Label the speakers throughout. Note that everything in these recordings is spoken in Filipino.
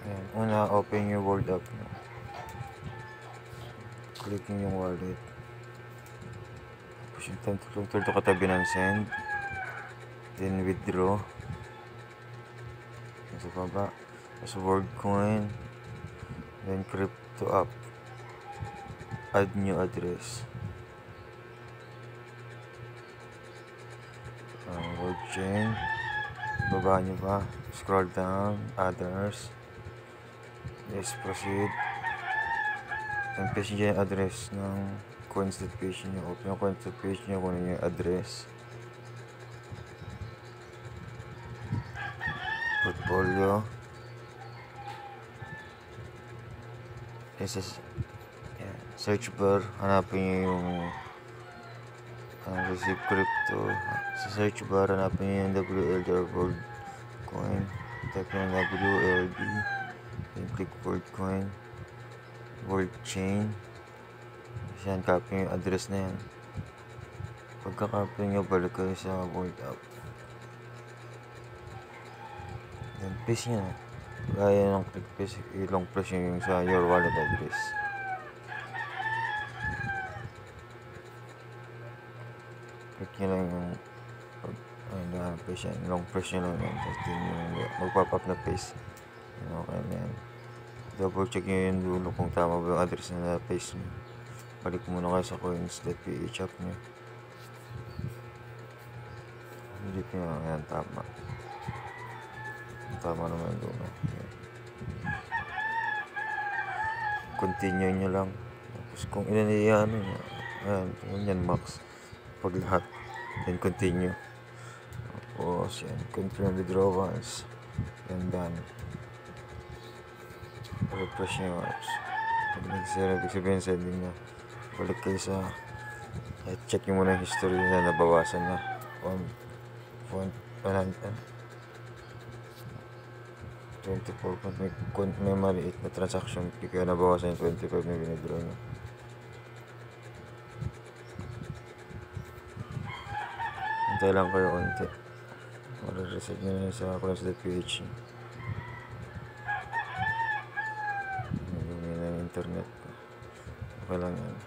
Speaker 1: Ayan, una, open your Word app nyo. Click nyo yung wallet. Tapos yung turn to katabi ng send. Then withdraw. Sa baba. Tapos WorldCoin. Then crypto app. Add new address. World chain. Baba nyo pa. Scroll down. Others. Yes, proceed. And paste nyo yung address ng coins.ph nyo. Open yung coins.ph nyo. Kunin yung address. Portfolio. Yeah. Search bar. Hanapin nyo yung receive crypto. Sa search bar, hanapin nyo yung WLD or WorldCoin. Type nyo yung WLD. Then click WorldCoin. World chain. Yan, copy yung address na yan. Pagka-copy nyo, balik kayo sa Word app. Then paste nyo na. Gaya ng click paste, ilong press nyo yung sa your wallet address. Click nyo lang yung paste yan. Long press nyo lang yan. Tapos din yung magpapap na paste. Yan, okay na yan. Double check nyo yung dulo kung tama ba yung address na paste nyo. Balik muna kayo sa coins.ph app nyo. Hindi ko yan, tama. Tama naman yung dulo. Continue nyo lang. Tapos kung inaniyan nyo, ayan, yan max. Pag lahat, then continue. Tapos yan, confirm withdrawals. Yan done. Refresh nyo. Pag ibig sabihin sending na. Balik kayo sa check nyo muna yung history na nabawasan na 100 24 may maliit na transaction fee kaya nabawasan yung 25 na withdraw nyo. Hintay lang kayo konti. Mare-reset nyo na sa coins.ph. Nagumina ng internet. Okay lang yan.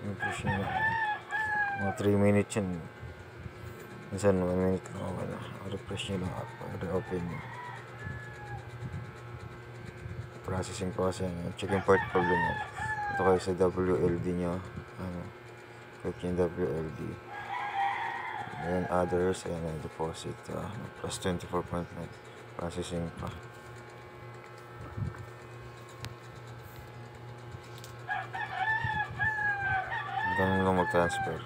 Speaker 1: Refresh nyo. Mga 3 minutes yun. Minsan 1 minute lang ako na. Refresh nyo lang. Re-open nyo. Processing po kasi check yung part problem nyo. Ito kayo sa WLD nyo. Click yung WLD. Then others. Ayan, deposit. Plus 24.9. Processing pa. Ganun lang mag-transfer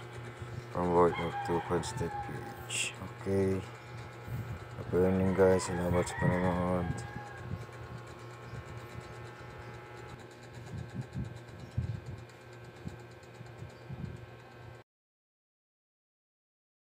Speaker 1: from Word to coins.ph. Okay. Happy earning guys. Salamat sa panonood.